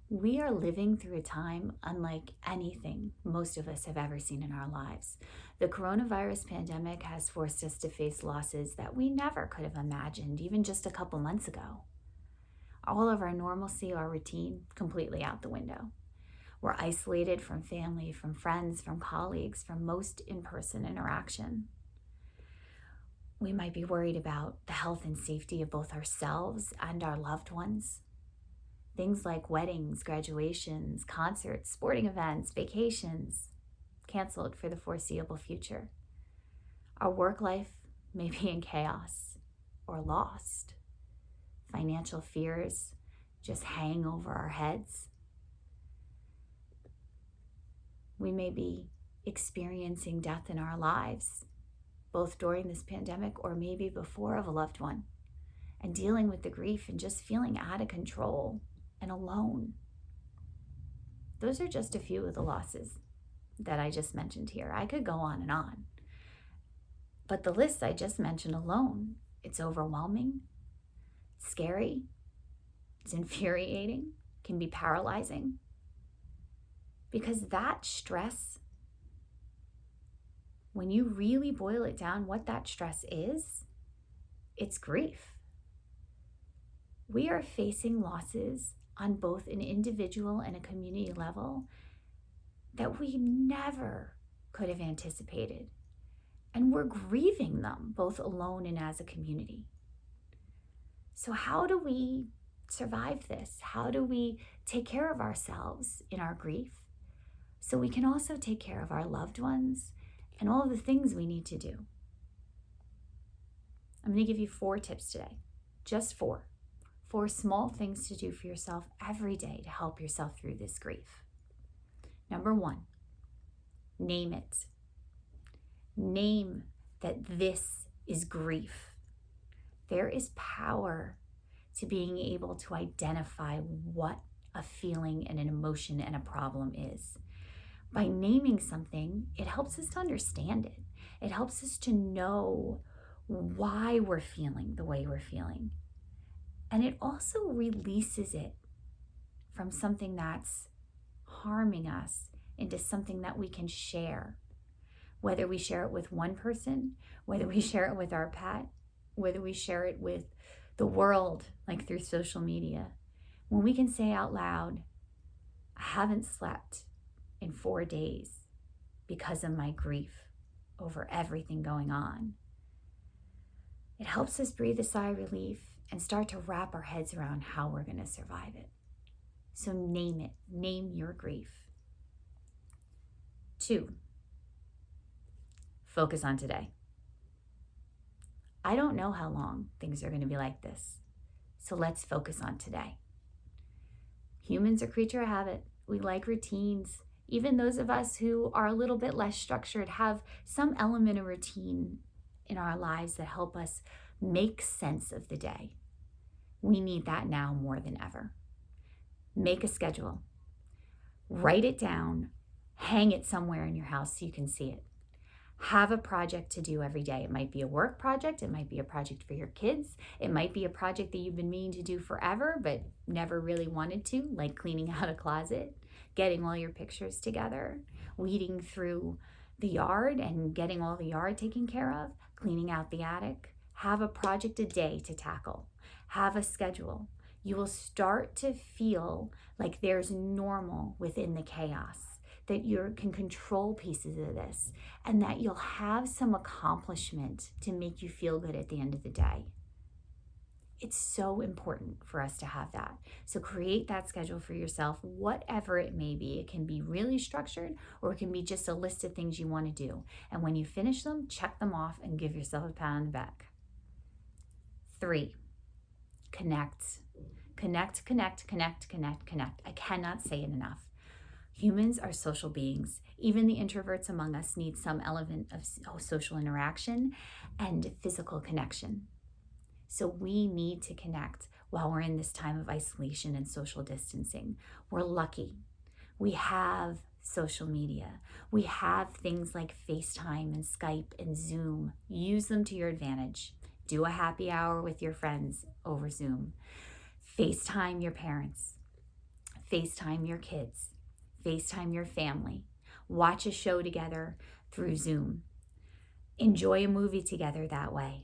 We are living through a time unlike anything most of us have ever seen in our lives. The coronavirus pandemic has forced us to face losses that we never could have imagined even just a couple months ago. All of our normalcy, our routine, completely out the window. We're isolated from family, from friends, from colleagues, from most in-person interaction. We might be worried about the health and safety of both ourselves and our loved ones. Things like weddings, graduations, concerts, sporting events, vacations, canceled for the foreseeable future. Our work life may be in chaos or lost. Financial fears just hang over our heads. We may be experiencing death in our lives, both during this pandemic or maybe before of a loved one, and dealing with the grief and just feeling out of control and alone. Those are just a few of the losses that I just mentioned here. I could go on and on. But the list I just mentioned alone, it's overwhelming, it's scary, it's infuriating, can be paralyzing. Because that stress, when you really boil it down, what that stress is, it's grief. We are facing losses on both an individual and a community level that we never could have anticipated. And we're grieving them both alone and as a community. So how do we survive this? How do we take care of ourselves in our grief so we can also take care of our loved ones and all of the things we need to do? I'm going to give you 4 tips today, just 4. 4 small things to do for yourself every day to help yourself through this grief. Number 1, name it. Name that this is grief. There is power to being able to identify what a feeling and an emotion and a problem is. By naming something, it helps us to understand it. It helps us to know why we're feeling the way we're feeling. And it also releases it from something that's harming us into something that we can share. Whether we share it with one person, whether we share it with our pet, whether we share it with the world, like through social media. When we can say out loud, I haven't slept in 4 days because of my grief over everything going on. It helps us breathe a sigh of relief and start to wrap our heads around how we're going to survive it. So name it. Name your grief. 2, focus on today. I don't know how long things are going to be like this, so let's focus on today. Humans are creature of habit. We like routines. Even those of us who are a little bit less structured have some element of routine in our lives that help us make sense of the day. We need that now more than ever. Make a schedule. Write it down. Hang it somewhere in your house so you can see it. Have a project to do every day. It might be a work project. It might be a project for your kids. It might be a project that you've been meaning to do forever but never really wanted to, like cleaning out a closet, getting all your pictures together, weeding through the yard and getting all the yard taken care of, cleaning out the attic. Have a project a day to tackle. Have a schedule. You will start to feel like there's normal within the chaos, that you can control pieces of this, and that you'll have some accomplishment to make you feel good at the end of the day. It's so important for us to have that. So create that schedule for yourself, whatever it may be. It can be really structured, or it can be just a list of things you want to do. And when you finish them, check them off and give yourself a pat on the back. 3, connect. Connect, connect, connect, connect, connect. I cannot say it enough. Humans are social beings. Even the introverts among us need some element of social interaction and physical connection. So we need to connect while we're in this time of isolation and social distancing. We're lucky. We have social media. We have things like FaceTime and Skype and Zoom. Use them to your advantage. Do a happy hour with your friends over Zoom. FaceTime your parents. FaceTime your kids, FaceTime your family, watch a show together through Zoom, enjoy a movie together that way.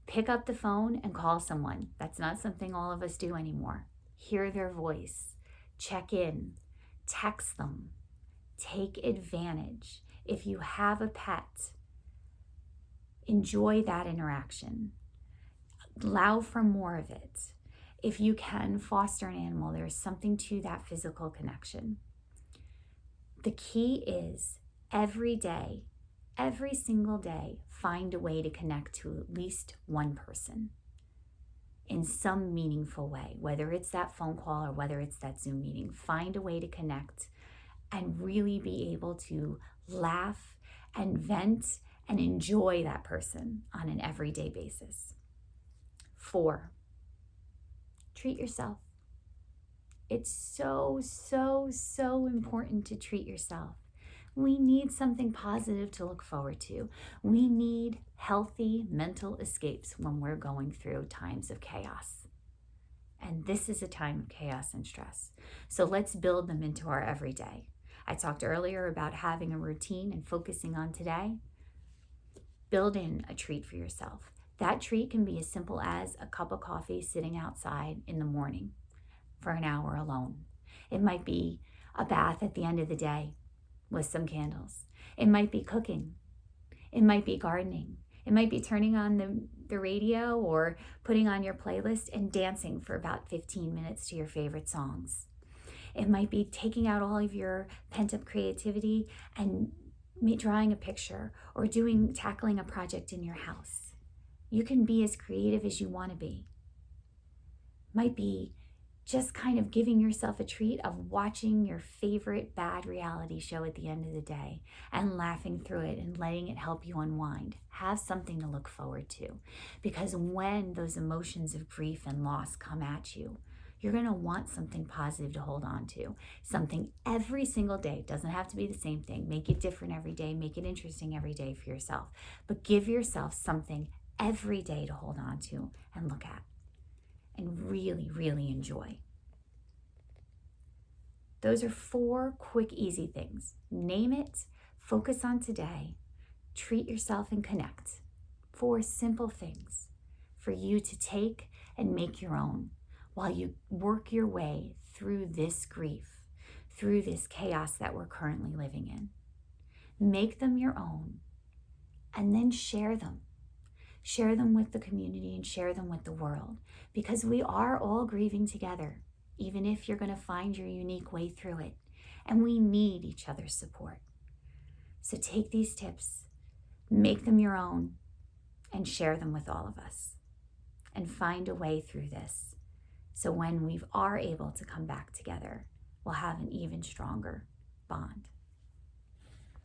Pick up the phone and call someone. That's not something all of us do anymore. Hear their voice, check in, text them, take advantage. If you have a pet, enjoy that interaction. Allow for more of it. If you can foster an animal, there's something to that physical connection. The key is every day, every single day, find a way to connect to at least one person in some meaningful way, whether it's that phone call or whether it's that Zoom meeting. Find a way to connect and really be able to laugh and vent and enjoy that person on an everyday basis. 4, treat yourself. It's so, so, so important to treat yourself. We need something positive to look forward to. We need healthy mental escapes when we're going through times of chaos. And this is a time of chaos and stress. So let's build them into our everyday. I talked earlier about having a routine and focusing on today. Build in a treat for yourself. That treat can be as simple as a cup of coffee sitting outside in the morning for an hour alone. It might be a bath at the end of the day with some candles. It might be cooking. It might be gardening. It might be turning on the radio or putting on your playlist and dancing for about 15 minutes to your favorite songs. It might be taking out all of your pent-up creativity and drawing a picture or tackling a project in your house. You can be as creative as you want to be. Might be just kind of giving yourself a treat of watching your favorite bad reality show at the end of the day and laughing through it and letting it help you unwind. Have something to look forward to, because when those emotions of grief and loss come at you, you're going to want something positive to hold on to. Something every single day. It doesn't have to be the same thing. Make it different every day. Make it interesting every day for yourself. But give yourself something every day to hold on to and look at and really, really enjoy. Those are 4 quick, easy things. Name it, focus on today, treat yourself and connect. 4 simple things for you to take and make your own while you work your way through this grief, through this chaos that we're currently living in. Make them your own and then share them. Share them with the community and share them with the world, because we are all grieving together, even if you're going to find your unique way through it. And we need each other's support. So take these tips, make them your own, and share them with all of us. And find a way through this. So when we are able to come back together, we'll have an even stronger bond.